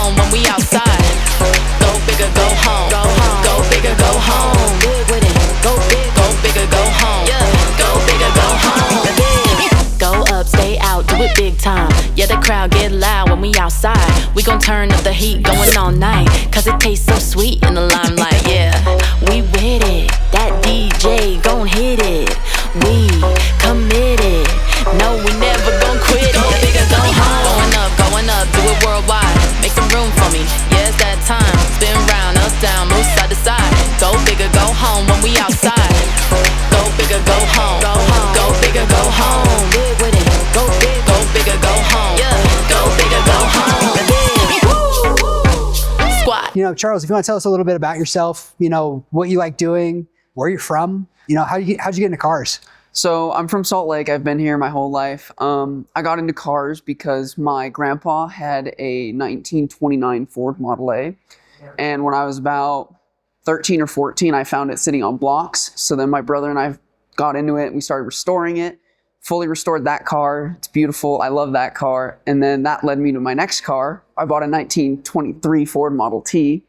home when we outside. Go bigger, go home. Go bigger, go home. Big with it. Go bigger, go home. Yeah. Go bigger, go home. Go up, stay out, do it big time. Yeah, the crowd get loud when we outside. We gon' turn up the heat, going all night, cause it tastes so sweet in the limelight. Yeah, we with it. That DJ gon' hit it. We committed. No, we never gon' quit. Go bigger, go home. Going up, do it worldwide. Make some room for me. Yeah, it's that time. Spin round, up, down, move side to side. Go bigger, go home when we outside. Go bigger, go home. Go bigger, go home. Big with it. Go bigger, go home. Yeah, go bigger, go home. Squat. You know, Charles, if you want to tell us a little bit about yourself, you know, what you like doing, where you're from, you know, how'd you get into cars? So I'm from Salt Lake. I've been here my whole life. I got into cars because my grandpa had a 1929 Ford Model A. And when I was about 13 or 14, I found it sitting on blocks. So then my brother and I got into it and we started restoring it. Fully restored that car. It's beautiful. I love that car. And then that led me to my next car. I bought a 1923 Ford Model T,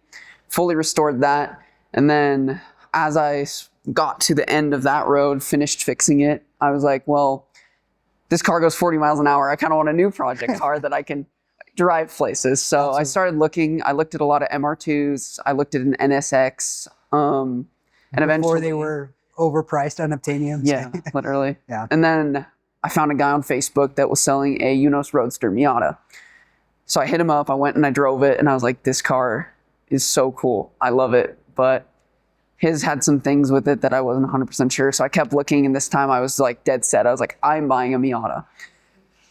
fully restored that. And then as I got to the end of that road, finished fixing it, I was like, well, this car goes 40 miles an hour. I kind of want a new project car that I can drive places. So Awesome. I started looking. I looked at a lot of MR2s. I looked at an NSX. And eventually, Before they were overpriced, unobtainium. yeah, literally. Yeah. And then I found a guy on Facebook that was selling a Unos Roadster Miata. So I hit him up. I went and I drove it, and I was like, this car is so cool. I love it. But his had some things with it that I wasn't 100% sure. So I kept looking, and this time I was like dead set. I was like, I'm buying a Miata.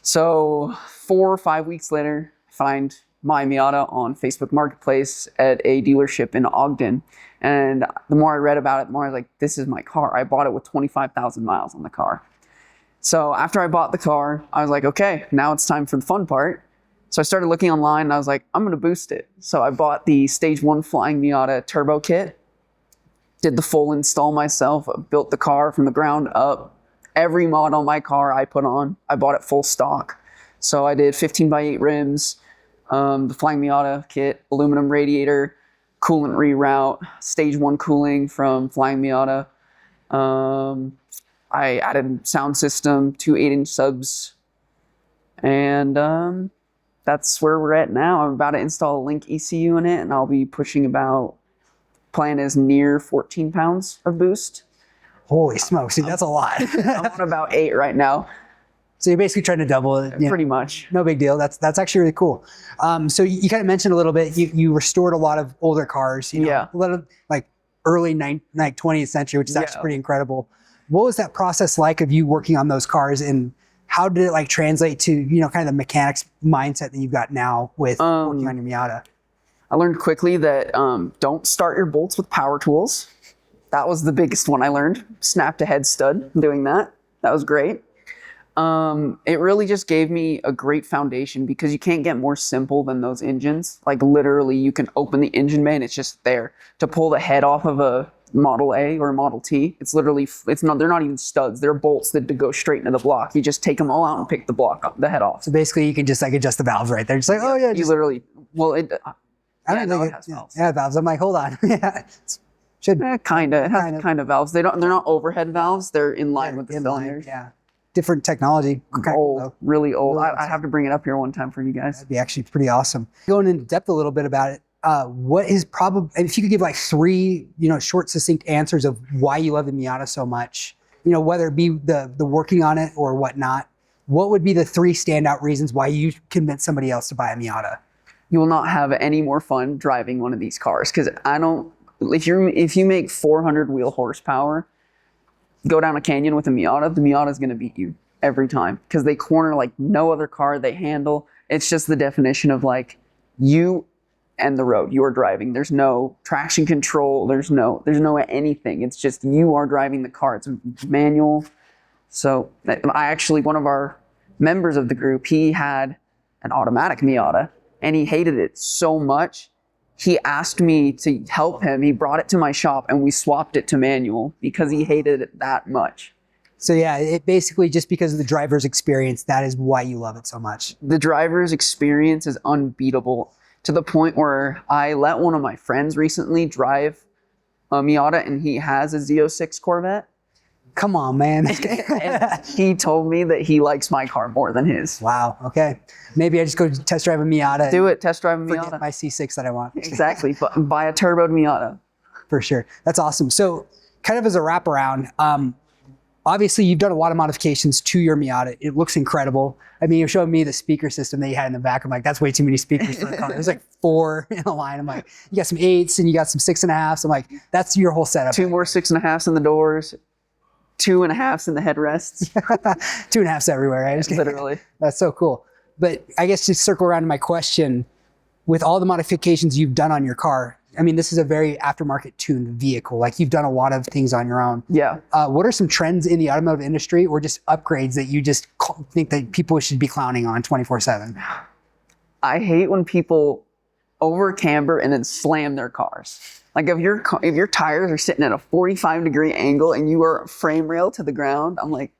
So 4 or 5 weeks later, I find my Miata on Facebook Marketplace at a dealership in Ogden. And the more I read about it, the more I was like, this is my car. I bought it with 25,000 miles on the car. So after I bought the car, I was like, okay, now it's time for the fun part. So I started looking online and I was like, I'm going to boost it. So I bought the Stage 1 Flying Miata turbo kit, did the full install myself, built the car from the ground up. Every mod on my car I put on, I bought it full stock. So I did 15x8 rims, the Flying Miata kit, aluminum radiator, coolant reroute, Stage 1 cooling from Flying Miata. I added sound system, 2 8-inch subs, and that's where we're at now. I'm about to install a Link ECU in it, and I'll be pushing about, plan is near 14 pounds of boost. Holy smokes, dude, that's a lot. I'm on about 8 right now. So you're basically trying to double it. Yeah. Pretty much. No big deal. That's actually really cool. So you kind of mentioned a little bit, you restored a lot of older cars, you know, Yeah. a lot of like early 20th century, which is actually pretty incredible. What was that process like of you working on those cars, and how did it like translate to, you know, kind of the mechanics mindset that you've got now with working on your Miata? I learned quickly that don't start your bolts with power tools. That was the biggest one I learned. Snapped a head stud doing that. That was great. It really just gave me a great foundation because you can't get more simple than those engines. Like literally you can open the engine bay and it's just there. To pull the head off of a Model A or a Model T, it's literally, they're not even studs. They're bolts that go straight into the block. You just take them all out and pick the head off. So basically you can just like adjust the valves right there. Just like, oh yeah. You literally, well, I don't know. it has valves. Yeah, valves. I'm like, hold on. Yeah. Should Kind of. It has kind of valves. They're not overhead valves. They're in line with the cylinders. Yeah. Different technology. Old, really old. Really I have to bring it up here one time for you guys. That'd be actually pretty awesome. Going into depth a little bit about it, what is probably, if you could give like 3, you know, short, succinct answers of why you love the Miata so much, you know, whether it be the working on it or whatnot, what would be the 3 standout reasons why you convince somebody else to buy a Miata? You will not have any more fun driving one of these cars because if you make 400 wheel horsepower, go down a canyon with a Miata, the Miata is going to beat you every time because they corner like no other car. They handle. It's just the definition of like you and the road. You are driving. There's no traction control. There's no anything. It's just you are driving the car. It's manual. So one of our members of the group, he had an automatic Miata and he hated it so much. He asked me to help him. He brought it to my shop and we swapped it to manual because he hated it that much. So yeah, it basically just because of the driver's experience, that is why you love it so much. The driver's experience is unbeatable. to the point where I let one of my friends recently drive a Miata, and he has a Z06 Corvette. Come on, man. And he told me that he likes my car more than his. Wow. Okay. Maybe I just go test drive a Miata. Do it. Test drive a Forget Miata. my C6 that I want. Exactly. But buy a turboed Miata. For sure. That's awesome. So kind of as a wraparound, obviously you've done a lot of modifications to your Miata. It looks incredible. I mean, you're showing me the speaker system that you had in the back. I'm like, that's way too many speakers for the car. There's like 4 in a line. I'm like, you got some 8s and you got some 6.5s. I'm like, that's your whole setup. 2 more 6.5s in the doors. 2.5s in the headrests. 2.5s everywhere, right? Literally. That's so cool. But I guess to circle around to my question, with all the modifications you've done on your car, I mean, this is a very aftermarket tuned vehicle. Like you've done a lot of things on your own. Yeah. What are some trends in the automotive industry or just upgrades that you just think that people should be clowning on 24/7? I hate when people over camber and then slam their cars. Like if your tires are sitting at a 45-degree angle and you are frame rail to the ground, I'm like,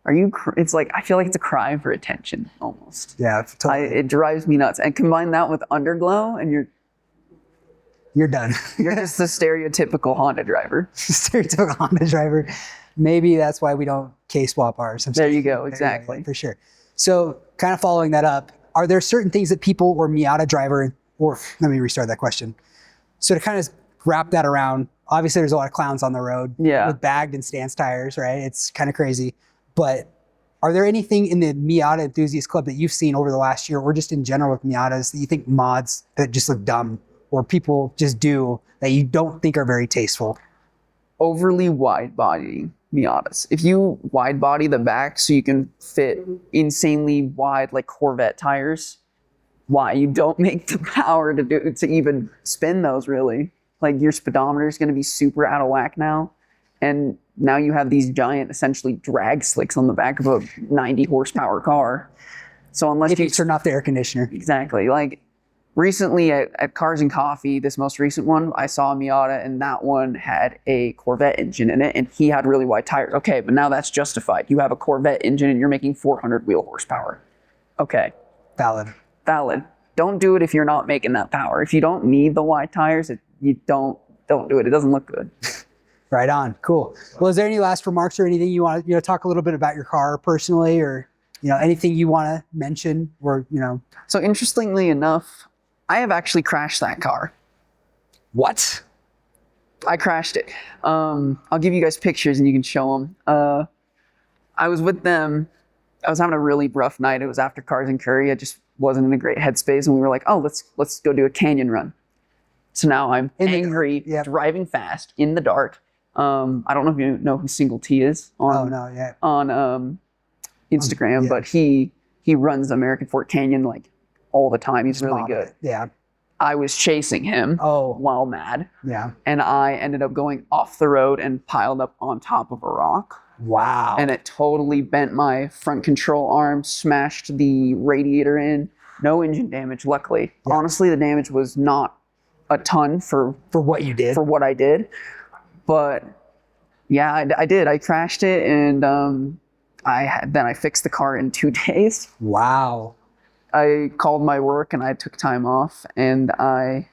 it's like, I feel like it's a cry for attention almost. Yeah, totally. It drives me nuts. And combine that with underglow and you're done. you're just the stereotypical Honda driver. Stereotypical Honda driver. Maybe that's why we don't K-swap ours. There you go, exactly. For sure. So kind of following that up, are there certain things that people or Miata driver, or let me restart that question. So to kind of wrap that around, obviously there's a lot of clowns on the road with bagged and stance tires, right? It's kind of crazy. But are there anything in the Miata Enthusiast Club that you've seen over the last year or just in general with Miatas that you think mods that just look dumb or people just do that you don't think are very tasteful? Overly wide body Miatas. If you wide body the back so you can fit insanely wide like Corvette tires, why? You don't make the power to even spin those really. Like your speedometer is going to be super out of whack now. And now you have these giant, essentially drag slicks on the back of a 90 horsepower car. So unless if you turn off the air conditioner. Exactly. Like recently at Cars and Coffee, this most recent one, I saw a Miata and that one had a Corvette engine in it and he had really wide tires. Okay, but now that's justified. You have a Corvette engine and you're making 400 wheel horsepower. Okay. Valid. Don't do it if you're not making that power. If you don't need the wide tires, you don't do it. It doesn't look good. Right on. Cool. Well, is there any last remarks or anything you want to talk a little bit about your car personally, or anything you want to mention, or So interestingly enough, I have actually crashed that car. What? I crashed it. I'll give you guys pictures and you can show them. I was with them. I was having a really rough night. It was after Cars and Curry. I just wasn't in a great headspace, and we were like, "Oh, let's go do a canyon run." So now I'm angry, driving fast in the dark. I don't know if you know who Single T is on Instagram, but he runs American Fort Canyon like all the time. He's really good. Yeah. I was chasing him while mad. Yeah. And I ended up going off the road and piled up on top of a rock. Wow. And it totally bent my front control arm, smashed the radiator in. No engine damage, luckily. Yeah. Honestly, the damage was not a ton for what you did. For what I did. But yeah, I did. I crashed it and I fixed the car in 2 days. Wow. I called my work and I took time off and I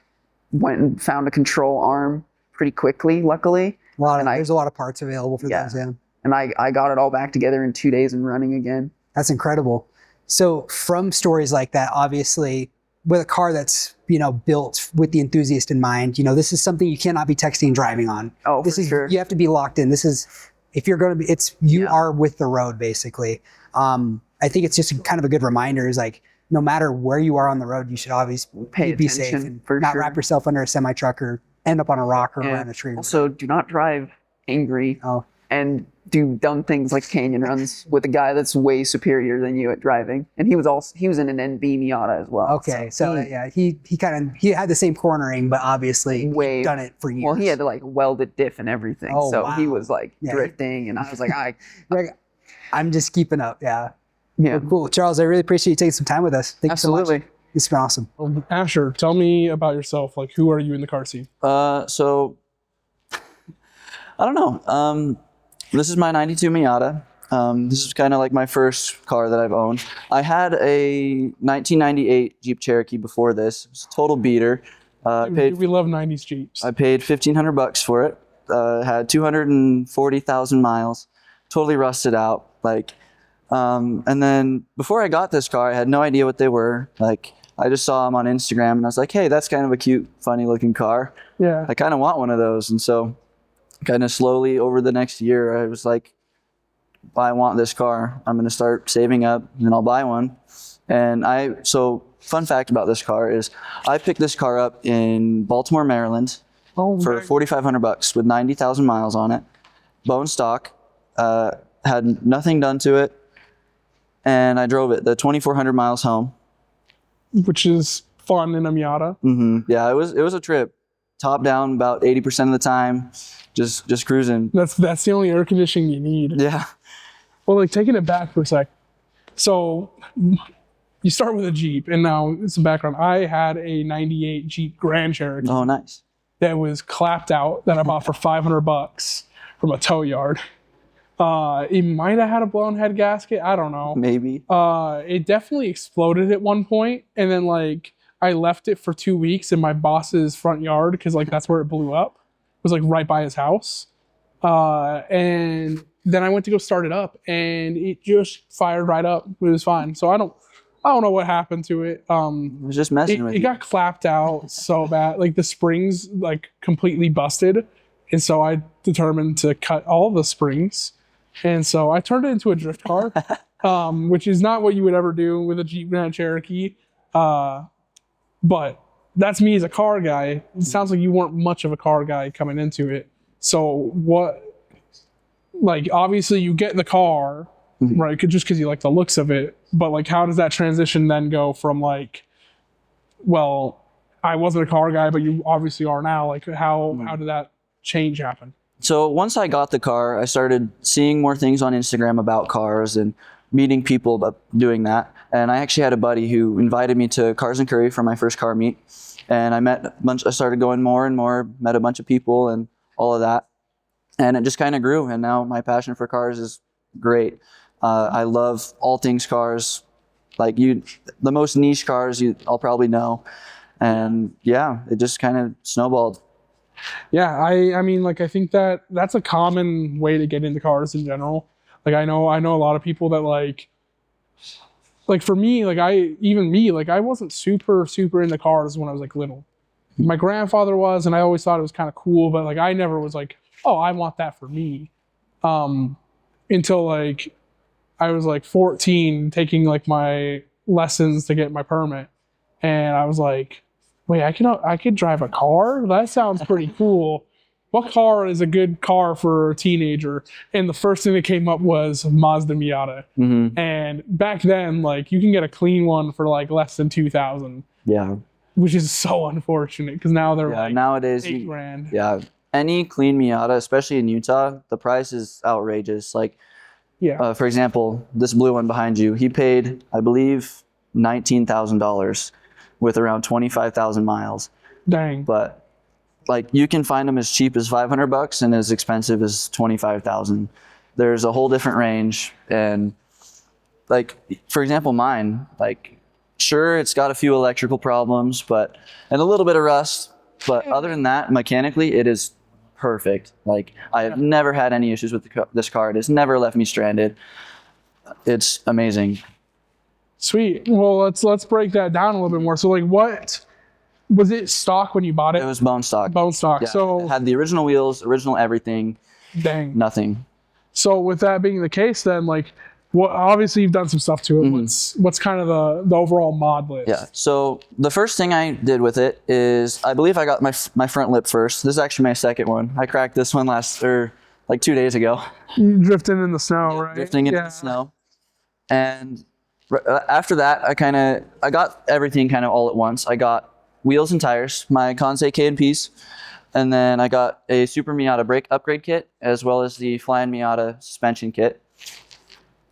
went and found a control arm pretty quickly, luckily. There's a lot of parts available for those, yeah. And I got it all back together in 2 days and running again. That's incredible. So from stories like that, obviously, with a car that's, built with the enthusiast in mind, this is something you cannot be texting and driving on. Oh, for sure. You have to be locked in. This is, if you're going to be, you are with the road, basically. I think it's just kind of a good reminder is like, no matter where you are on the road, you should always be safe and not wrap yourself under a semi-truck or end up on a rock or around a tree. Also, do not drive angry and do dumb things like canyon runs with a guy that's way superior than you at driving. And he was in an NB Miata as well. Okay, so he had the same cornering, but obviously done it for years. Well, he had like welded diff and everything. He was like drifting, and I was like, I'm just keeping up. Yeah. Yeah. Well, cool. Charles, I really appreciate you taking some time with us. Thank you so much. It's been awesome. Asher, tell me about yourself. Like, who are you in the car scene? So, I don't know. This is my 92 Miata. This is kind of like my first car that I've owned. I had a 1998 Jeep Cherokee before this. It was a total beater. We love 90s Jeeps. I paid $1,500 for it. Had 240,000 miles. Totally rusted out. And then before I got this car, I had no idea what they were. I just saw them on Instagram and I was like, hey, that's kind of a cute, funny looking car. Yeah. I kind of want one of those. And so kind of slowly over the next year, I was like, I want this car. I'm going to start saving up and I'll buy one. So fun fact about this car is I picked this car up in Baltimore, Maryland for $4,500 with 90,000 miles on it. Bone stock, had nothing done to it. And I drove it the 2,400 miles home. Which is fun in a Miata. Mm-hmm. Yeah, it was a trip. Top down about 80% of the time, just cruising. That's the only air conditioning you need. Yeah. Well, taking it back for a sec. So you start with a Jeep, and now it's a background. I had a 98 Jeep Grand Cherokee. Oh, nice. That was clapped out that I bought for $500 from a tow yard. It might have had a blown head gasket. I don't know. Maybe. It definitely exploded at one point, and then I left it for 2 weeks in my boss's front yard because that's where it blew up. It was right by his house, and then I went to go start it up, and it just fired right up. It was fine. So I don't know what happened to it. It was just messing with you. It got clapped out so bad. The springs completely busted, and so I determined to cut all the springs. And so I turned it into a drift car, which is not what you would ever do with a Jeep Grand Cherokee. But that's me as a car guy. It sounds like you weren't much of a car guy coming into it. So what, obviously you get the car, mm-hmm. right? Just because you like the looks of it. But how does that transition then go from well, I wasn't a car guy, but you obviously are now. How did that change happen? So once I got the car, I started seeing more things on Instagram about cars and meeting people about doing that. And I actually had a buddy who invited me to Cars and Curry for my first car meet. And I started going more and more, met a bunch of people and all of that. And it just kind of grew. And now my passion for cars is great. I love all things cars. The most niche cars I'll probably know. And yeah, it just kind of snowballed. Yeah, I mean, I think that's a common way to get into cars in general. I know a lot of people that for me, I wasn't super into cars when I was little. My grandfather was, and I always thought it was kind of cool, but I never was oh, I want that for me. Until I was 14, taking my lessons to get my permit, and I was wait, I could drive a car? That sounds pretty cool. What car is a good car for a teenager? And the first thing that came up was Mazda Miata. Mm-hmm. And back then, you can get a clean one for less than $2,000. Yeah. Which is so unfortunate because now they're nowadays $8,000. Yeah. Any clean Miata, especially in Utah, the price is outrageous. For example, this blue one behind you, he paid, I believe, $19,000. With around 25,000 miles. Dang. But you can find them as cheap as $500 and as expensive as 25,000. There's a whole different range. And for example, mine, sure, it's got a few electrical problems, and a little bit of rust, but other than that, mechanically, it is perfect. I have never had any issues with this car. It has never left me stranded. It's amazing. Sweet. Well, let's break that down a little bit more. So, what was it stock when you bought it? It was bone stock. Bone stock. Yeah, so it had the original wheels, original everything. Dang. Nothing. So, with that being the case, then obviously you've done some stuff to it. Mm-hmm. What's kind of the overall mod list? Yeah. So the first thing I did with it is I believe I got my front lip first. This is actually my second one. I cracked this one 2 days ago. Drifting in the snow, right? Drifting in the snow, and after that, I got everything kind of all at once. I got wheels and tires, my Kansei K&Ps, and then I got a Super Miata brake upgrade kit, as well as the Flying Miata suspension kit.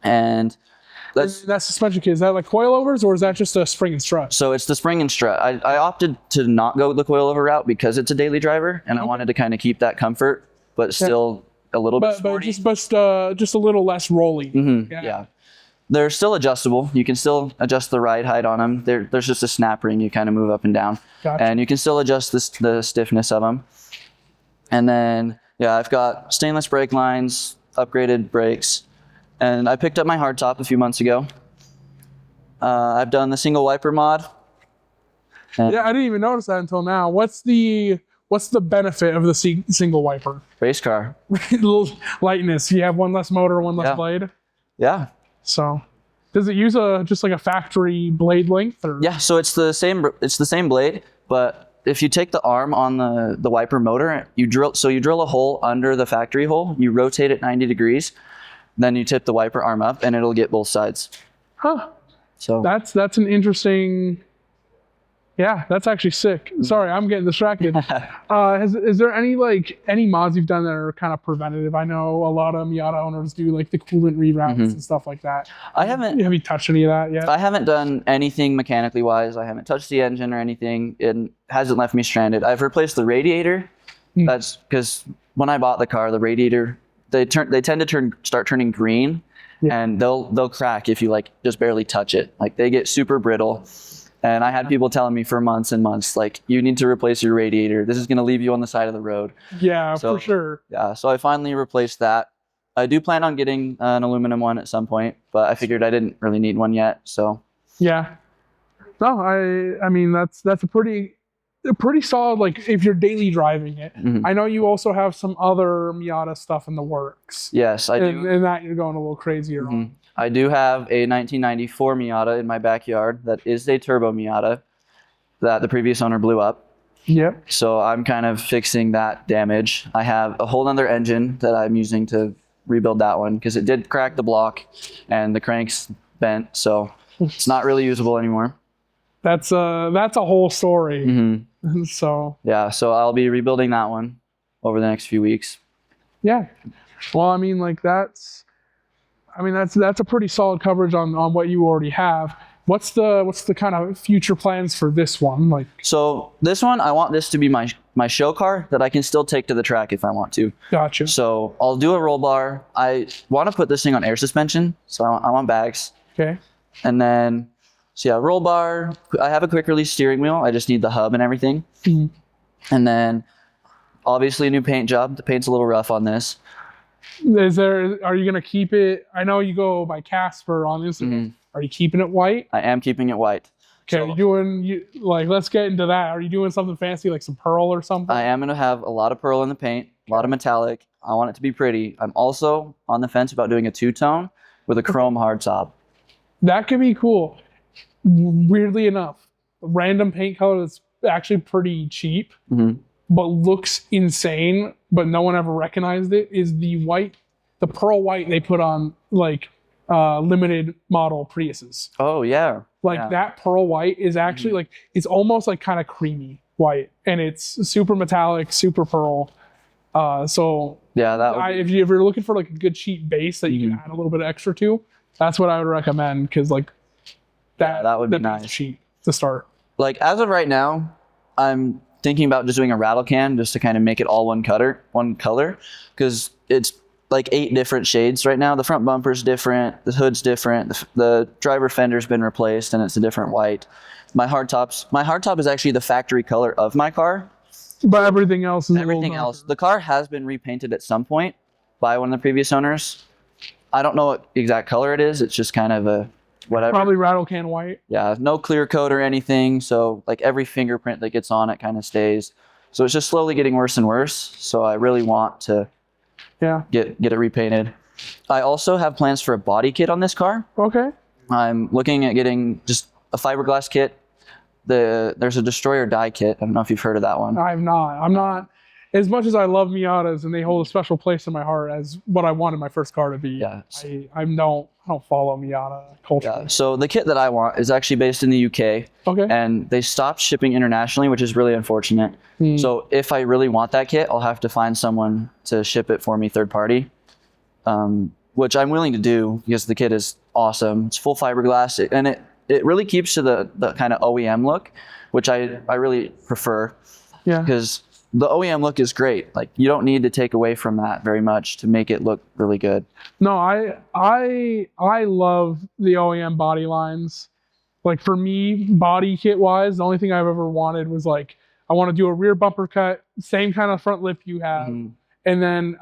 And that suspension kit, is that coilovers, or is that just a spring and strut? So it's the spring and strut. I opted to not go the coilover route because it's a daily driver, and I wanted to kind of keep that comfort, but still a little bit but sporty. just a little less rolly. Yeah. They're still adjustable. You can still adjust the ride height on them. There's just a snap ring you kind of move up and down. Gotcha. And you can still adjust the stiffness of them. And then, yeah, I've got stainless brake lines, upgraded brakes, and I picked up my hardtop a few months ago. I've done the single wiper mod. Yeah, I didn't even notice that until now. What's the benefit of the single wiper? Race car. Lightness. You have one less motor, one less Yeah. blade. Yeah. So, does it use just like a factory blade length? Or? Yeah, so it's the same blade, but if you take the arm on the wiper motor, you drill a hole under the factory hole, you rotate it 90 degrees, then you tip the wiper arm up and it'll get both sides. Huh. So That's an interesting. Yeah, that's actually sick. Sorry, I'm getting distracted. Is there any mods you've done that are kind of preventative? I know a lot of Miata owners do like the coolant reroutes and stuff like that. Have you touched any of that yet? I haven't done anything mechanically wise. I haven't touched the engine or anything. It hasn't left me stranded. I've replaced the radiator. That's because when I bought the car, the radiator they tend to start turning green, and they'll crack if you like just barely touch it. Like they get super brittle. And I had people telling me for months and months, like, you need to replace your radiator. This is going to leave you on the side of the road. Yeah, so, for sure. Yeah, so I finally replaced that. I do plan on getting an aluminum one at some point, but I figured I didn't really need one yet. So yeah, no, I mean that's a pretty solid. Like if you're daily driving it, I know you also have some other Miata stuff in the works. Yes, I do. And that you're going a little crazier on. I do have a 1994 Miata in my backyard that is a turbo Miata that the previous owner blew up. Yep. So I'm kind of fixing that damage. I have a whole other engine that I'm using to rebuild that one because it did crack the block and the crank's bent, so it's not really usable anymore. That's a whole story. So yeah, so I'll be rebuilding that one over the next few weeks. Yeah. Well, I mean, like that's a pretty solid coverage on what you already have. What's the kind of future plans for this one? Like, so this one, I want this to be my show car that I can still take to the track if I want to. Gotcha. So I'll do a roll bar. I want to put this thing on air suspension, so I want bags. Okay. And then, so yeah, roll bar. I have a quick release steering wheel. I just need the hub and everything. And then, obviously, a new paint job. The paint's a little rough on this. Are you gonna keep it? I know you go by Casper on Instagram. Are you keeping it white? I am keeping it white. Okay, are you doing let's get into that. Are you doing something fancy like some pearl or something? I am gonna have a lot of pearl in the paint, a lot of metallic. I want it to be pretty. I'm also on the fence about doing a two-tone with a chrome hardtop. That could be cool. Weirdly enough, a random paint color that's actually pretty cheap, but looks insane, but no one ever recognized it, is the pearl white they put on like limited model Priuses. Oh yeah. That pearl white is actually like, it's almost like kind of creamy white, and it's super metallic, super pearl. So yeah, if you're looking for like a good cheap base that you can add a little bit of extra to, that's what I would recommend, because like that would be nice cheap to start. Like as of right now, I'm thinking about just doing a rattle can just to kind of make it all one color, because it's like 8 different shades right now. The front bumper's different, the hood's different, the driver fender's been replaced and it's a different white. My hardtop is actually the factory color of my car. But everything else is everything else. The car has been repainted at some point by one of the previous owners. I don't know what exact color it is. It's just kind of a whatever. Probably rattle can white. Yeah, no clear coat or anything. So like every fingerprint that gets on it kind of stays. So it's just slowly getting worse and worse. So I really want to get it repainted. I also have plans for a body kit on this car. Okay. I'm looking at getting just a fiberglass kit. There's a destroyer die kit. I don't know if you've heard of that one. I'm not. As much as I love Miatas and they hold a special place in my heart as what I wanted my first car to be, I don't follow Miata culture. Yeah. So the kit that I want is actually based in the UK. Okay. And they stopped shipping internationally, which is really unfortunate. So if I really want that kit, I'll have to find someone to ship it for me, third party, which I'm willing to do because the kit is awesome. It's full fiberglass, and it really keeps to the kind of OEM look, which I really prefer. Yeah. Because the OEM look is great. Like you don't need to take away from that very much to make it look really good. No, I love the OEM body lines. Like for me, body kit wise, the only thing I've ever wanted was like, I want to do a rear bumper cut, same kind of front lip you have, and then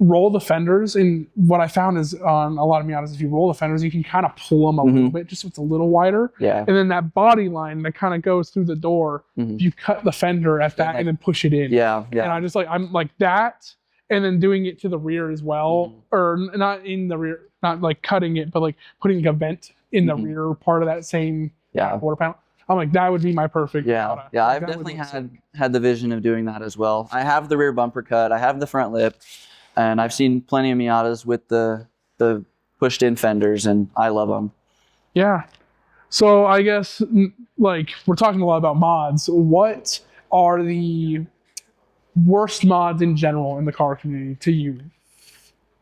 roll the fenders. And what I found is on a lot of Miatas, if you roll the fenders, you can kind of pull them a little bit, just so it's a little wider. Yeah. And then that body line that kind of goes through the door, you cut the fender at that and then push it in. Yeah. And I just like, I'm like that, and then doing it to the rear as well, or not in the rear, not like cutting it, but like putting a vent in the rear part of that same quarter panel. I'm like, that would be my perfect. Yeah, yeah. I've definitely had the vision of doing that as well. I have the rear bumper cut. I have the front lip, and I've seen plenty of Miatas with the pushed in fenders, and I love them. Yeah. So I guess like we're talking a lot about mods. What are the worst mods in general in the car community to you?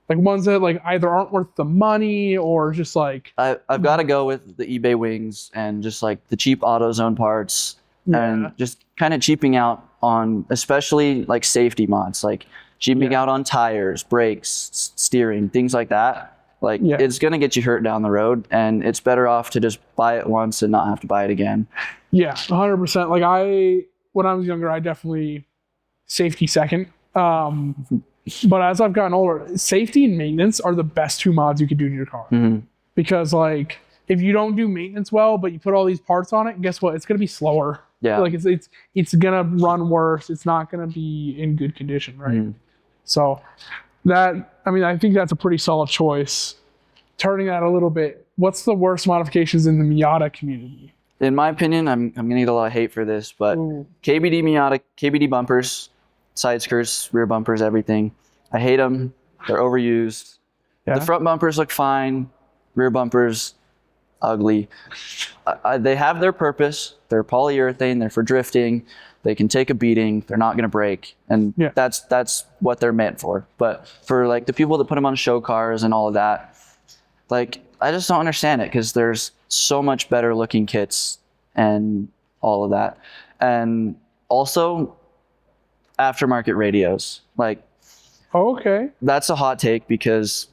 Like ones that like either aren't worth the money or just like I've got to go with the eBay wings and just like the cheap AutoZone parts and just kind of cheaping out on especially like safety mods, like cheaping out on tires, brakes, steering, things like that. Like it's gonna get you hurt down the road, and it's better off to just buy it once and not have to buy it again. Yeah, 100%. Like when I was younger, I definitely safety second. But as I've gotten older, safety and maintenance are the best two mods you could do to your car. Because like if you don't do maintenance well, but you put all these parts on it, guess what? It's gonna be slower. Yeah. Like it's gonna run worse. It's not gonna be in good condition, right? So I think that's a pretty solid choice. Turning that a little bit, what's the worst modifications in the Miata community? In my opinion, I'm gonna get a lot of hate for this, but KBD Miata, KBD bumpers, side skirts, rear bumpers, everything. I hate them. They're overused. The front bumpers look fine. Rear bumpers, ugly. They have their purpose. They're polyurethane. They're for drifting. They can take a beating. They're not going to break. And that's what they're meant for. But for like the people that put them on show cars and all of that, like I just don't understand it, because there's so much better looking kits and all of that. And also aftermarket radios. Like, that's a hot take, because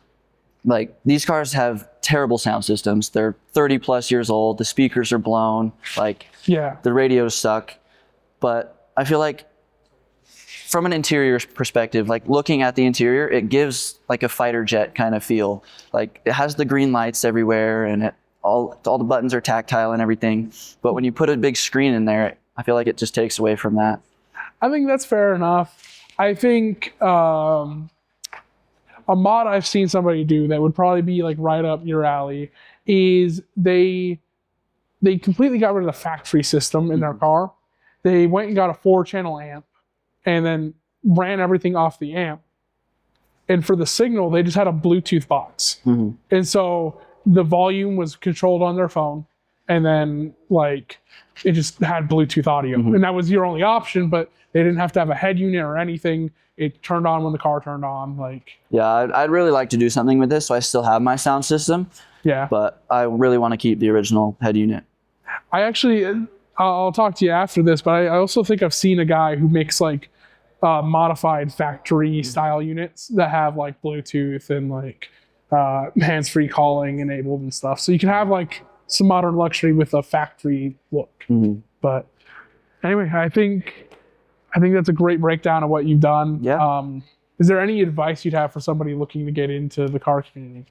like these cars have terrible sound systems. They're 30 plus years old. The speakers are blown. Like the radios suck. But I feel like from an interior perspective, like looking at the interior, it gives like a fighter jet kind of feel. Like it has the green lights everywhere, and all the buttons are tactile and everything. But when you put a big screen in there, I feel like it just takes away from that. I think that's fair enough. I think a mod I've seen somebody do that would probably be like right up your alley is they completely got rid of the factory system in their car. They went and got a 4-channel amp and then ran everything off the amp. And for the signal, they just had a Bluetooth box. And so the volume was controlled on their phone, and then like it just had Bluetooth audio. And that was your only option, but they didn't have to have a head unit or anything. It turned on when the car turned on. Like, I'd really like to do something with this, so I still have my sound system. But I really want to keep the original head unit. I'll talk to you after this, but I also think I've seen a guy who makes like modified factory style units that have like Bluetooth and like hands-free calling enabled and stuff. So you can have like some modern luxury with a factory look. But anyway, I think that's a great breakdown of what you've done. Is there any advice you'd have for somebody looking to get into the car community?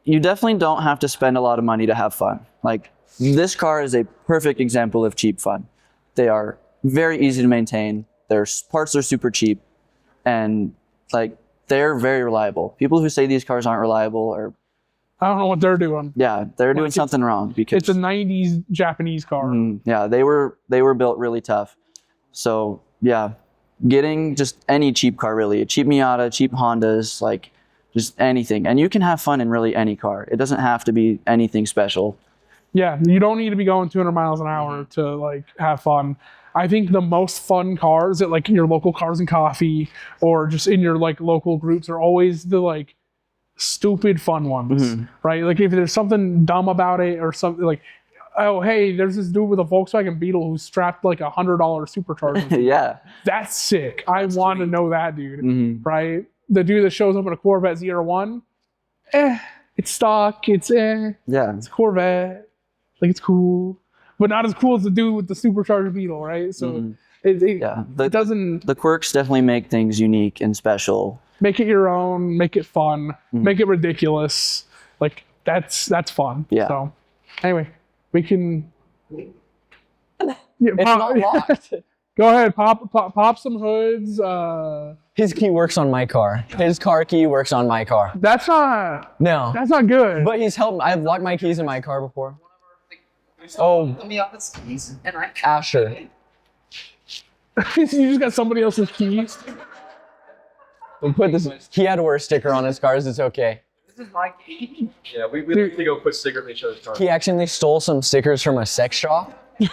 You definitely don't have to spend a lot of money to have fun. Like this car is a perfect example of cheap fun. They are very easy to maintain. Their parts are super cheap, and like they're very reliable. People who say these cars aren't reliable are, I don't know what they're doing. They're doing something wrong, because it's a 90s Japanese car. They were built really tough. So getting just any cheap car, really, a cheap Miata, cheap Hondas, like just anything. And you can have fun in really any car. It doesn't have to be anything special. You don't need to be going 200 miles an hour to like have fun. I think the most fun cars at like your local Cars and Coffee or just in your like local groups are always the like stupid fun ones, right? Like if there's something dumb about it or something, like oh, hey, there's this dude with a Volkswagen Beetle who's strapped like $100 supercharger. Yeah. That's sick. I want to know that dude, Mhm. right? The dude that shows up in a Corvette ZR1, it's stock, it's Yeah. it's a Corvette, like it's cool, but not as cool as the dude with the supercharger Beetle, right? So Mhm. it Yeah. doesn't The quirks definitely make things unique and special. make it your own, make it fun, Mhm. make it ridiculous. Like that's fun. Yeah. So anyway, we can. Yeah, It's not locked. Go ahead, pop some hoods. His key works on my car. His car key works on my car. That's not No. good. But he's helped. I've locked my keys in my car before. Oh, Asher. You just got somebody else's keys. We put this. He had to wear a sticker on his cars. It's okay. Yeah, we like to go put stickers on each other's cars. He accidentally stole some stickers from a sex shop. He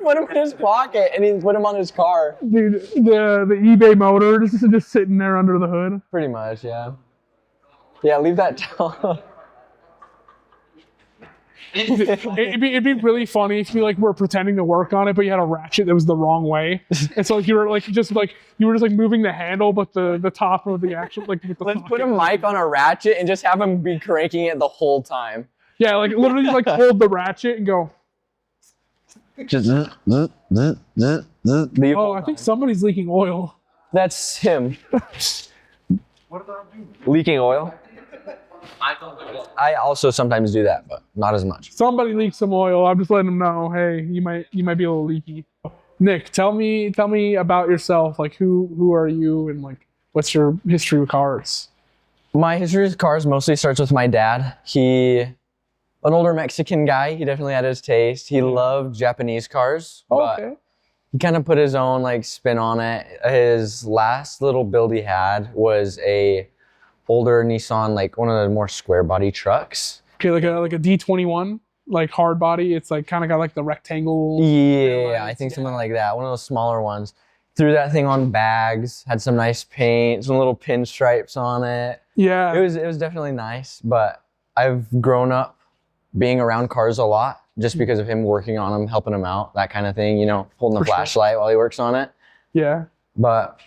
put them in his pocket and he put them on his car. Dude, the eBay motor just sitting there under the hood. Pretty much, yeah. Yeah, leave that down. It'd be really funny if you like were pretending to work on it, but you had a ratchet that was the wrong way, and so you were just moving the handle, but the top of the actual like. With the Let's put a socket. mic on a ratchet and just have him be cranking it the whole time. Yeah, like literally like hold the ratchet and go. Just Oh, I think somebody's leaking oil. That's him. Leaking oil? I also sometimes do that, but not as much. Somebody leaked some oil. I'm just letting them know. Hey, you might be a little leaky. Nick, tell me about yourself. Like who are you and like what's your history with cars? My history with cars mostly starts with my dad. An older Mexican guy. He definitely had his taste. He loved Japanese cars, but Okay. he kind of put his own like spin on it. His last little build he had was a older Nissan, like one of the more square body trucks. Okay, like a D21, like hard body. It's like kind of got like the rectangle. Yeah, I think something like that. One of those smaller ones. Threw that thing on bags, had some nice paint, some little pinstripes on it. Yeah. It was definitely nice, but I've grown up being around cars a lot just because of him working on them, helping him out, that kind of thing, holding the For sure. flashlight while he works on it. Yeah. But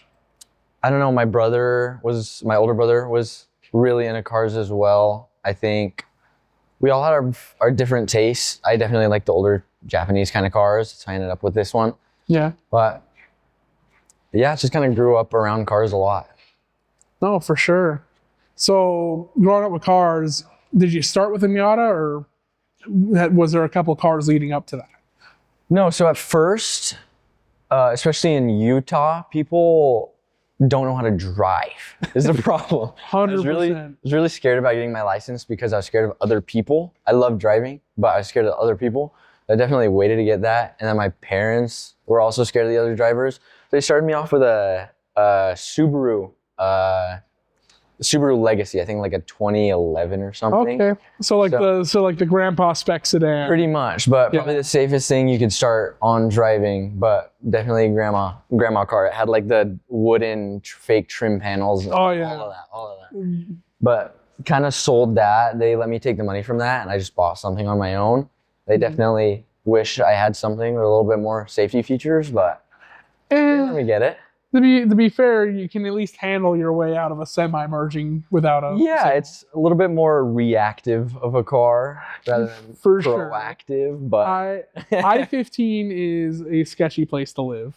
I don't know, my older brother was really into cars as well. I think we all had our different tastes. I definitely like the older Japanese kind of cars, so I ended up with this one. Yeah. But yeah, just kind of grew up around cars a lot. No, for sure. So growing up with cars, did you start with a Miata or was there a couple of cars leading up to that? No, so at first, especially in Utah, people don't know how to drive is the problem. 100%. I was really scared about getting my license because I was scared of other people. I love driving, but I was scared of other people. I definitely waited to get that. And then my parents were also scared of the other drivers. So they started me off with a Subaru Legacy, I think like a 2011 or something. Okay. So like the grandpa spec sedan. Pretty much, but Yeah. probably the safest thing you could start on driving, but definitely grandma car. It had like the wooden fake trim panels. Oh, yeah. all of that. But kind of sold that. They let me take the money from that, and I just bought something on my own. They definitely wish I had something with a little bit more safety features, but let me get it. To be fair, you can at least handle your way out of a semi-merging without a. Yeah, it's a little bit more reactive of a car rather than For sure. proactive, but I-15 is a sketchy place to live.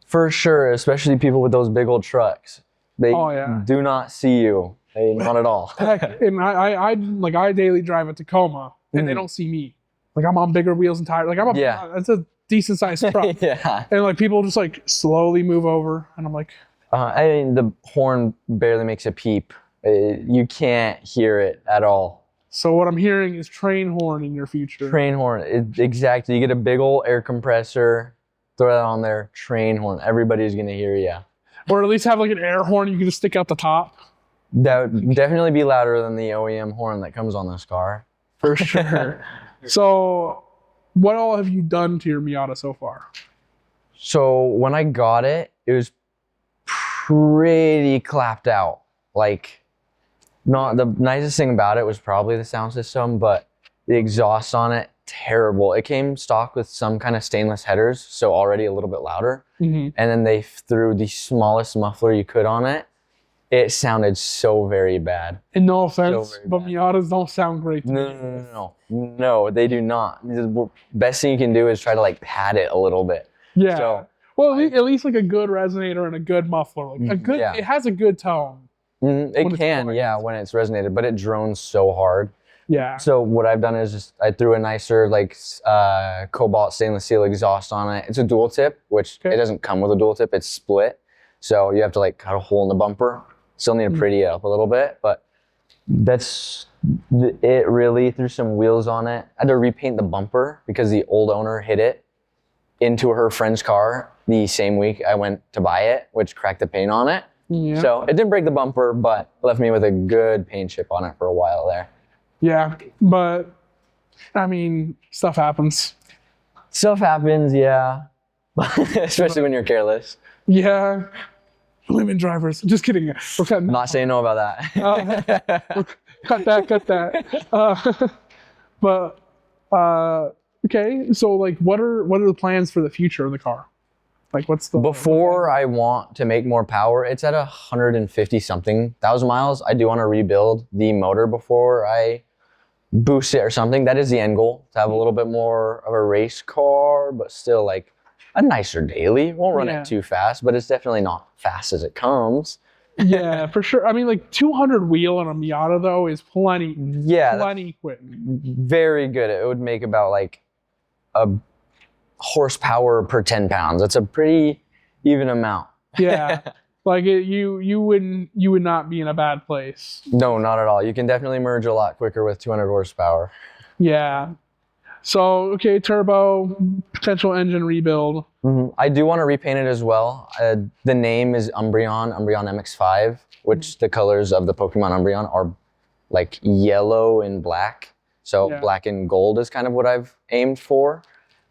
for sure, especially people with those big old trucks. They Oh, yeah. do not see you. Not at all. Heck, and I daily drive a Tacoma, and they don't see me. Like I'm on bigger wheels and tires. Like Yeah. that's a decent sized truck. Yeah. And like people just like slowly move over, and I'm like, I mean, the horn barely makes a peep. You can't hear it at all. so what I'm hearing is train horn in your future. Train horn, exactly. You get a big old air compressor, throw that on there, train horn. Everybody's gonna hear you. Or at least have like an air horn you can just stick out the top. That would definitely be louder than the OEM horn that comes on this car. For sure. So what all have you done to your Miata so far? So when I got it, it was pretty clapped out. Like, not the nicest thing about it was probably the sound system, but The exhaust on it, terrible. It came stock with some kind of stainless headers, so already a little bit louder. Mhm. And then they threw the smallest muffler you could on it. It sounded so very bad. And no offense, very but bad. Miatas don't sound great to me. No, they do not. The best thing you can do is try to like pad it a little bit. Yeah. So, well, at least like a good resonator and a good muffler. Like a good, Yeah. it has a good tone. it When it's can, quiet. yeah, when it's resonated, but it drones so hard. Yeah. So what I've done is just I threw a nicer like cobalt stainless steel exhaust on it. It's a dual tip, which Okay. it doesn't come with a dual tip. It's split, so you have to like cut a hole in the bumper. Still need to pretty it up a little bit, but that's it really. Threw some wheels on it. I had to repaint the bumper because the old owner hit it into her friend's car the same week I went to buy it, which cracked the paint on it. Yeah. So it didn't break the bumper, but left me with a good paint chip on it for a while there. Yeah. But I mean, stuff happens. Stuff happens, yeah. Especially when you're careless. Yeah. Women drivers. Just kidding. We're cutting. Not saying no about that. Cut that. Okay. So like, what are the plans for the future of the car? Like, what's the Before I want to make more power, it's at 150 something thousand miles. I do want to rebuild the motor before I boost it or something. That is the end goal, to have a little bit more of a race car, but still like a nicer daily. Won't run Yeah. it too fast, but it's definitely not fast as it comes. Yeah, for sure. I mean, like 200 wheel on a Miata though is plenty. Yeah, that's Plenty quick. very good. It would make about like a horsepower per 10 pounds. That's a pretty even amount. Yeah. Like you would not be in a bad place. No, not at all. You can definitely merge a lot quicker with 200 horsepower. Yeah. So okay, turbo, potential engine rebuild. I do want to repaint it as well. The name is Umbreon MX-5, which the colors of the Pokemon Umbreon are like yellow and black. So Yeah. black and gold is kind of what I've aimed for.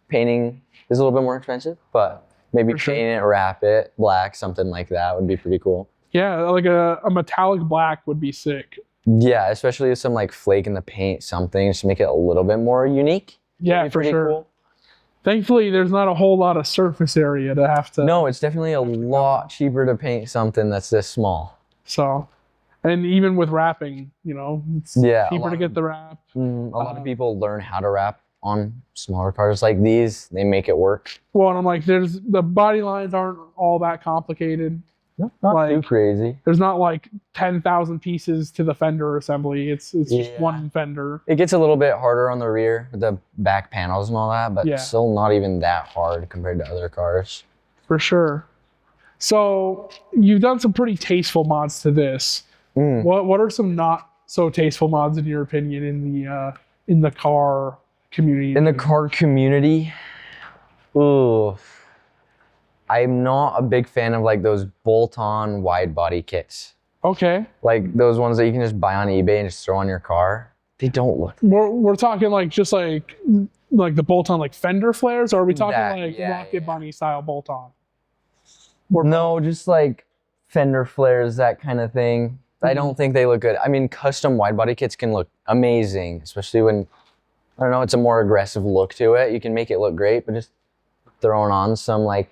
Painting is a little bit more expensive, but maybe For sure. paint it, wrap it black, something like that would be pretty cool. Yeah, like a metallic black would be sick. Yeah, especially with some like flake in the paint, something just to make it a little bit more unique. Yeah, Be for pretty sure. cool. Thankfully, there's not a whole lot of surface area to have to. No, it's definitely a lot cheaper to paint something that's this small. So, and even with wrapping, it's Yeah, a cheaper lot to of- get the wrap. A lot of people learn how to wrap on smaller cars like these. They make it work. Well, and I'm like, the body lines aren't all that complicated. Not Like- too crazy. There's not like 10,000 pieces to the fender assembly. It's just Yeah. one fender. It gets a little bit harder on the rear with the back panels and all that, but Yeah. still not even that hard compared to other cars. For sure. So you've done some pretty tasteful mods to this. What are some not so tasteful mods in your opinion in the car community? In the car community, ooh, I'm not a big fan of like those bolt-on wide body kits. Okay. Like those ones that you can just buy on eBay and just throw on your car. They don't look. We're talking like just like the bolt-on like fender flares, or are we talking That, like yeah, Rocket yeah. Bunny style bolt-on? No, just like fender flares, that kind of thing. I don't think they look good. I mean, custom wide body kits can look amazing, especially when, I don't know, it's a more aggressive look to it. You can make it look great, but just throwing on some like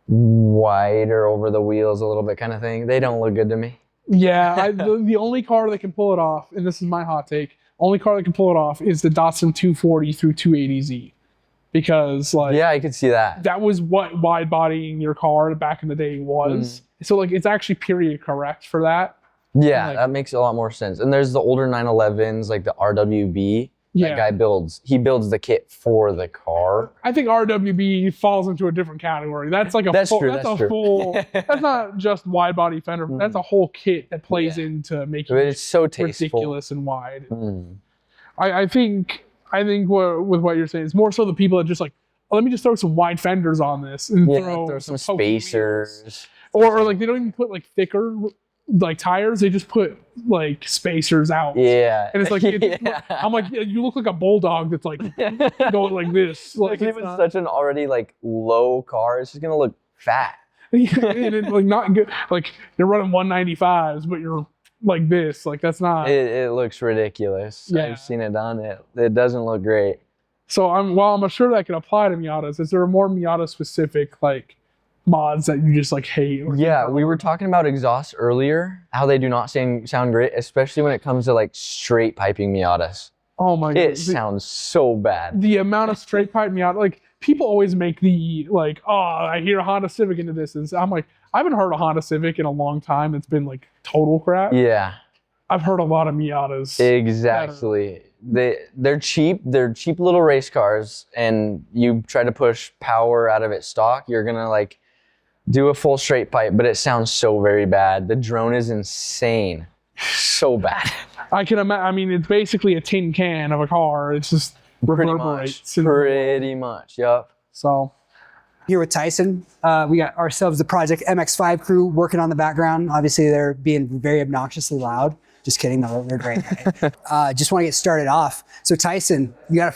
wider over the wheels a little bit kind of thing, they don't look good to me. Yeah, the only car that can pull it off, and this is my hot take, only car that can pull it off is the Datsun 240 through 280Z. Because like Yeah, I could see that. that was what wide bodying your car back in the day was. So like it's actually period correct for that. Yeah, like- that makes a lot more sense. And there's the older 911s, like the RWB. Yeah. That guy builds the kit for the car. I think RWB falls into a different category. That's like a That's full, true, that's that's a true. full that's not just wide body fender. That's a whole kit that plays Yeah. into making But it it's so tasteful. ridiculous and wide. Mm. I think with what you're saying, it's more so the people that just like, oh, let me just throw some wide fenders on this and Yeah, throw some pokey wheels. spacers. Or like they don't even put like thicker like tires. They just put like spacers out. Yeah. And it's like, Yeah. I'm like, yeah, you look like a bulldog that's like going like this. Like, Especially it's with not- such an already like low car, it's just gonna look fat. and it's like not good. Like you're running 195s, but you're like this. Like that's not. It looks ridiculous. Yeah. I've seen it done. It doesn't look great. So I'm sure that can apply to Miatas. Is there more Miata specific like mods that you just like hate? Or Yeah, we were talking about exhaust earlier, how they do not sound great, especially when it comes to like straight piping Miatas. Oh my god. It sounds so bad. The amount of straight pipe Miata, like people always make the like, oh, I hear a Honda Civic in the distance. I'm like, I haven't heard a Honda Civic in a long time that's been like total crap. Yeah, I've heard a lot of Miatas. exactly. They're cheap. They're cheap little race cars, and you try to push power out of it stock, you're gonna like do a full straight pipe, but it sounds so very bad. The drone is insane. So bad. I can imagine. I mean, it's basically a tin can of a car. It's just reverberates. Pretty much. Yup. So Here with Tyson, we got ourselves the Project MX5 crew working on the background. Obviously, they're being very obnoxiously loud. Just kidding, no, they're great. Right? Just want to get started off. So Tyson, you got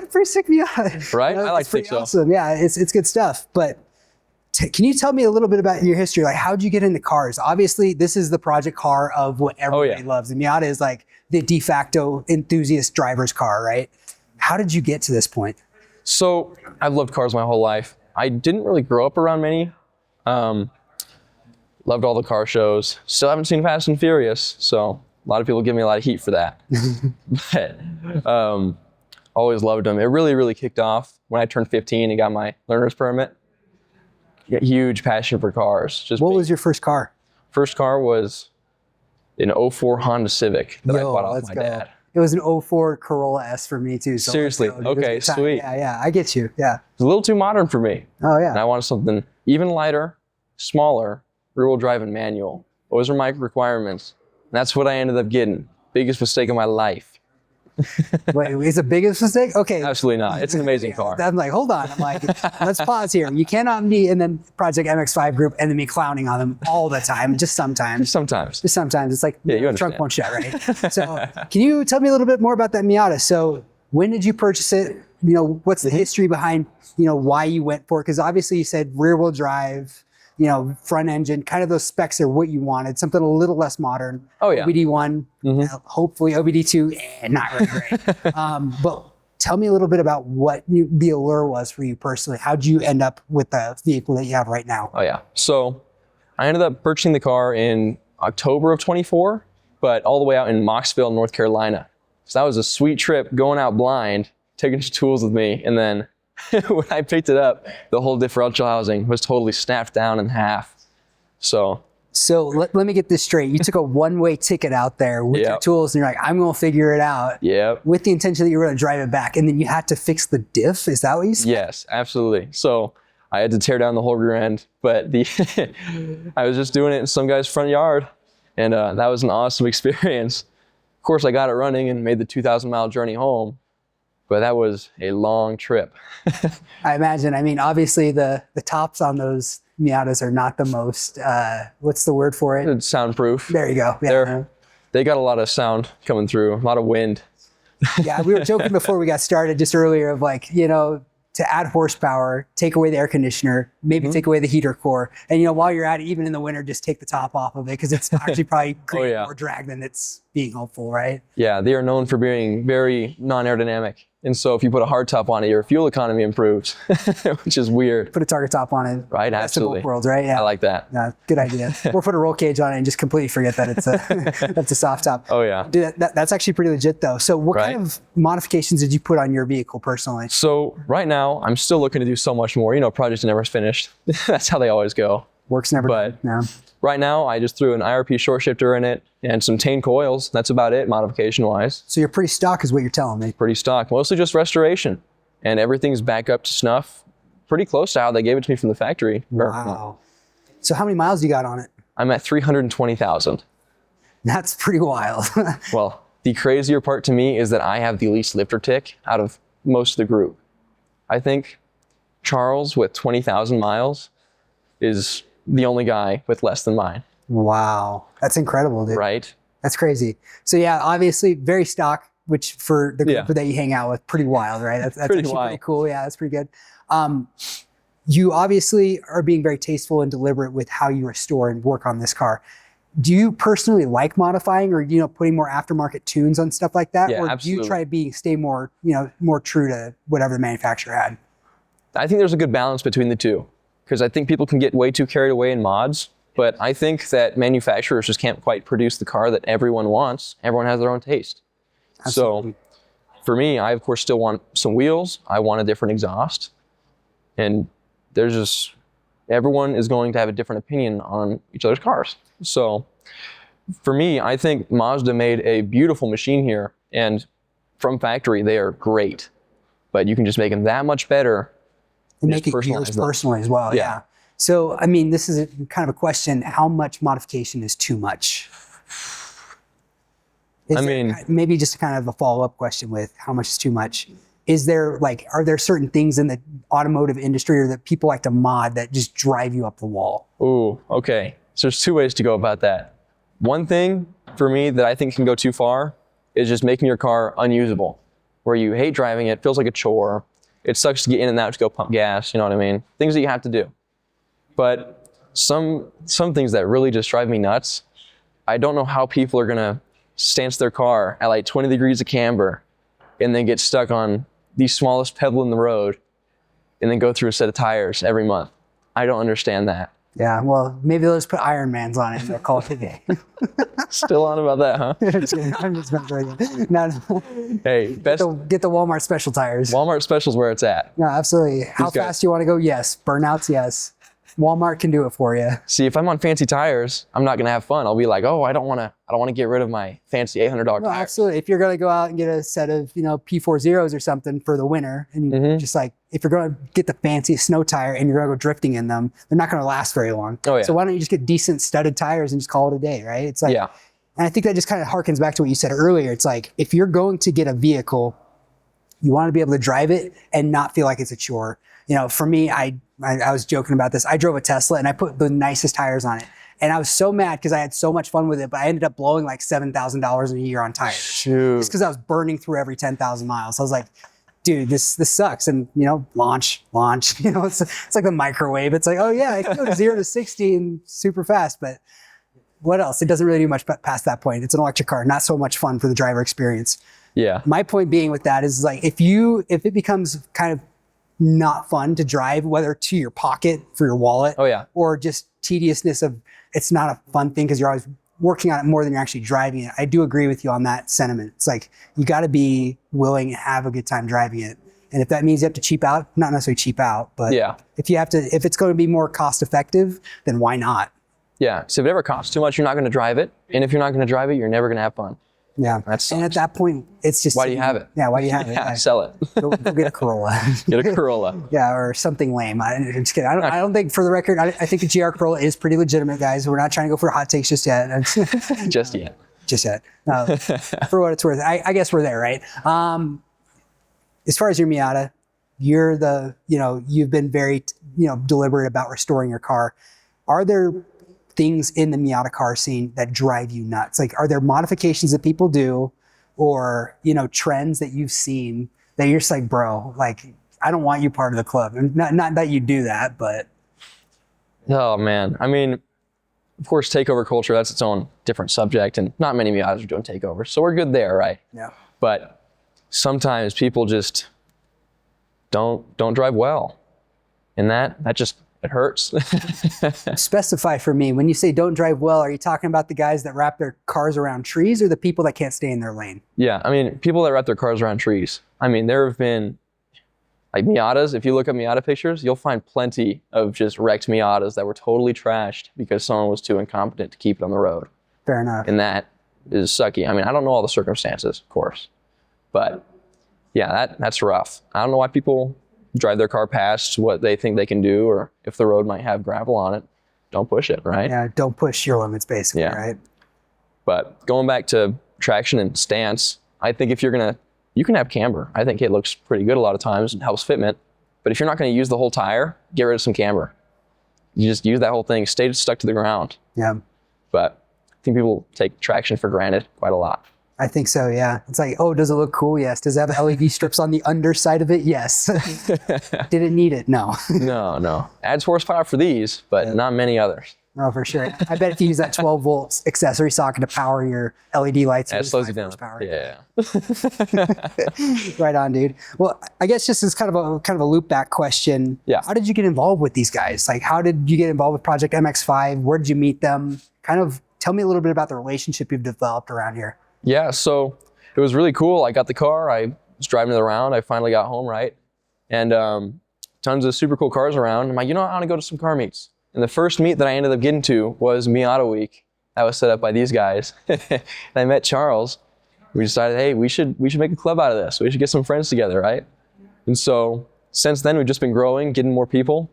a pretty sick Miata, Right? I like it's to think pretty so. awesome. Yeah, it's good stuff. But can you tell me a little bit about your history? Like, how'd you get into cars? Obviously, this is the project car of what everybody loves. The Miata is like the de facto enthusiast driver's car, right? How did you get to this point? So I've loved cars my whole life. I didn't really grow up around many. Loved all the car shows. Still haven't seen Fast and Furious, so a lot of people give me a lot of heat for that. But always loved them. It really, really kicked off when I turned 15 and got my learner's permit. Got huge passion for cars. What was your first car? First car was an 04 Honda Civic that I bought off my dad. It was an 04 Corolla S for me too. So Seriously? let's go, dude. It was a good time. Okay, sweet. Yeah, I get you. Yeah. It was a little too modern for me. Oh And yeah. I wanted something even lighter, smaller, rear-wheel drive and manual. Those were my requirements. And that's what I ended up getting. Biggest mistake of my life. Wait, is it biggest mistake? Okay. Absolutely not. It's an amazing car. I'm like, hold on. I'm like, let's pause here. You cannot be and then Project MX5 group and then me clowning on them all the time. Just sometimes. Sometimes. Just sometimes. It's like Yeah, you trunk understand. won't shut, right? So can you tell me a little bit more about that Miata? So when did you purchase it? You know, what's the history behind, you know, why you went for it? Because obviously you said rear wheel drive, you know, front engine, kind of those specs are what you wanted. Something a little less modern. Oh, yeah. OBD1, hopefully OBD2, not really great. But tell me a little bit about what the allure was for you personally. How'd you end up with the vehicle that you have right now? Oh, yeah. So I ended up purchasing the car in October of 24, but all the way out in Moxville, North Carolina. So that was a sweet trip, going out blind, taking some tools with me, and then when I picked it up, the whole differential housing was totally snapped down in half. So let me get this straight. You took a one-way ticket out there with your Yep. tools and you're like, I'm going to figure it out. yeah. With the intention that you were going to drive it back. And then you had to fix the diff. Is that what you said? Yes, absolutely. So I had to tear down the whole rear end, but I was just doing it in some guy's front yard, and that was an awesome experience. Of course, I got it running and made the 2,000-mile journey home, but that was a long trip. I imagine. I mean, obviously the tops on those Miatas are not the most, what's the word for it? It's soundproof. There you go. Yeah. They got a lot of sound coming through, a lot of wind. Yeah, we were joking before we got started just earlier of like, you know, to add horsepower, take away the air conditioner, maybe take away the heater core. And, you know, while you're at it, even in the winter, just take the top off of it because it's actually probably creating yeah. more drag than it's being helpful, right? Yeah, they are known for being very non-aerodynamic. And so if you put a hard top on it, your fuel economy improves, which is weird. Put a target top on it. Right, Best of both absolutely. worlds, right? Yeah. I like that. Yeah, good idea. Or put a roll cage on it and just completely forget that it's a that's a soft top. Oh, yeah. Dude, that's actually pretty legit though. So what Right. kind of modifications did you put on your vehicle personally? So right now, I'm still looking to do so much more. You know, projects are never finished. That's how they always go. Works never But- done. No. Right now, I just threw an IRP short shifter in it and some Tane coils. That's about it, modification-wise. So you're pretty stock is what you're telling me. Pretty stock, mostly just restoration. And everything's back up to snuff, pretty close to how they gave it to me from the factory. Wow. So how many miles you got on it? I'm at 320,000. That's pretty wild. Well, the crazier part to me is that I have the least lifter tick out of most of the group. I think Charles with 20,000 miles is the only guy with less than mine, Wow. That's incredible, dude. right? That's crazy. So yeah, obviously very stock, which for the group Yeah. that you hang out with, pretty wild, right? That's Pretty actually wild. pretty cool. Yeah, that's pretty good. You obviously are being very tasteful and deliberate with how you restore and work on this car. do you personally like modifying or, putting more aftermarket tunes on stuff like that? Yeah, or absolutely. do you try to stay more, more true to whatever the manufacturer had? I think there's a good balance between the two, because I think people can get way too carried away in mods, but I think that manufacturers just can't quite produce the car that everyone wants. Everyone has their own taste. Absolutely. So for me, I of course still want some wheels. I want a different exhaust. And everyone is going to have a different opinion on each other's cars. So for me, I think Mazda made a beautiful machine here, and from factory, they are great, but you can just make them that much better. And make it yours personally as well. Yeah. Yeah. So, I mean, this is kind of a question. How much modification is too much? Maybe just kind of a follow-up question with how much is too much. Are there certain things in the automotive industry or that people like to mod that just drive you up the wall? Ooh, okay. So there's two ways to go about that. One thing for me that I think can go too far is just making your car unusable, where you hate driving it, feels like a chore. It sucks to get in and out to go pump gas, you know what I mean? Things that you have to do. But some things that really just drive me nuts, I don't know how people are gonna stance their car at like 20 degrees of camber and then get stuck on the smallest pebble in the road and then go through a set of tires every month. I don't understand that. Yeah, well, maybe they'll just put Ironmans on it and they'll call it a day. Still on about that, huh? I'm just no. Hey, Get the Walmart special tires. Walmart special's where it's at. No, absolutely. How fast do you want to go? Yes. Burnouts? Yes. Walmart can do it for you. See, if I'm on fancy tires, I'm not gonna have fun. I'll be like, oh, I don't want to get rid of my fancy $800 tires. Absolutely. If you're gonna go out and get a set of P40s or something for the winter, and you just like if you're gonna get the fanciest snow tire and you're gonna go drifting in them, they're not gonna last very long. Oh yeah. So why don't you just get decent studded tires and just call it a day, right? It's like, yeah. And I think that just kind of harkens back to what you said earlier. It's like if you're going to get a vehicle, you want to be able to drive it and not feel like it's a chore. For me, I was joking about this. I drove a Tesla and I put the nicest tires on it. And I was so mad because I had so much fun with it, but I ended up blowing like $7,000 a year on tires. Shoot. Just because I was burning through every 10,000 miles. I was like, dude, this sucks. And launch. It's like the microwave. It's like, oh yeah, I can go to 0 to 60 and super fast, but what else? It doesn't really do much past that point. It's an electric car, not so much fun for the driver experience. Yeah. My point being with that is like, if it becomes kind of not fun to drive, whether to your pocket for your wallet, oh yeah, or just tediousness of it's not a fun thing because you're always working on it more than you're actually driving it. I do agree with you on that sentiment. It's like you got to be willing and have a good time driving it. And if that means you have to cheap out, not necessarily cheap out, but yeah, if it's going to be more cost effective, then why not? Yeah. So if it ever costs too much, you're not going to drive it, and if you're not going to drive it, you're never going to have fun. Yeah. And at that point, it's just... Why do you have it? Yeah, why do you have it? Yeah, sell it. Go get a Corolla. Get a Corolla. Yeah, or something lame. I'm just kidding. I don't think, for the record, I think the GR Corolla is pretty legitimate, guys. We're not trying to go for hot takes just yet. Just yet. Just yet. For what it's worth. I guess we're there, right? As far as your Miata, you've been very, deliberate about restoring your car. Are there things in the Miata car scene that drive you nuts? Like, are there modifications that people do or, trends that you've seen that you're just like, bro, like, I don't want you part of the club? And not that you do that, but. Oh man. I mean, of course, takeover culture, that's its own different subject, and not many Miatas are doing takeovers. So we're good there, right? Yeah. But sometimes people just don't drive well. And that just, it hurts. Specify for me, when you say don't drive well, are you talking about the guys that wrap their cars around trees or the people that can't stay in their lane? Yeah, I mean, people that wrap their cars around trees. I mean, there have been, like Miatas, if you look at Miata pictures, you'll find plenty of just wrecked Miatas that were totally trashed because someone was too incompetent to keep it on the road. Fair enough. And that is sucky. I mean, I don't know all the circumstances, of course, but yeah, that's rough. I don't know why people drive their car past what they think they can do, or if the road might have gravel on it, don't push it, right? Yeah, don't push your limits, basically, right? But going back to traction and stance, I think if you can have camber. I think it looks pretty good a lot of times and helps fitment. But if you're not going to use the whole tire, get rid of some camber. You just use that whole thing, stay stuck to the ground. Yeah. But I think people take traction for granted quite a lot. I think so, yeah. It's like, oh, does it look cool? Yes. Does it have LED strips on the underside of it? Yes. Did it need it? No. No. Adds horsepower for these, but not many others. Oh, for sure. I bet if you use that 12 volts accessory socket to power your LED lights, It slows you down. Power. Yeah. Right on, dude. Well, I guess just as kind of a loop back question. Yeah. How did you get involved with these guys? Like, how did you get involved with Project MX5? Where did you meet them? Kind of tell me a little bit about the relationship you've developed around here. Yeah, so it was really cool. I got the car, I was driving it around, I finally got home, right? And tons of super cool cars around. I'm like, you know what, I want to go to some car meets. And the first meet that I ended up getting to was Miata Week. That was set up by these guys. And I met Charles. We decided, hey, we should make a club out of this. We should get some friends together, right? And so since then, we've just been growing, getting more people,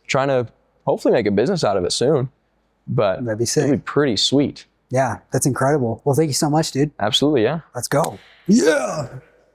trying to hopefully make a business out of it soon. But That'd be sick. it'll be pretty sweet. Yeah, that's incredible. Well, thank you so much, dude. Absolutely, yeah. Let's go. Yeah.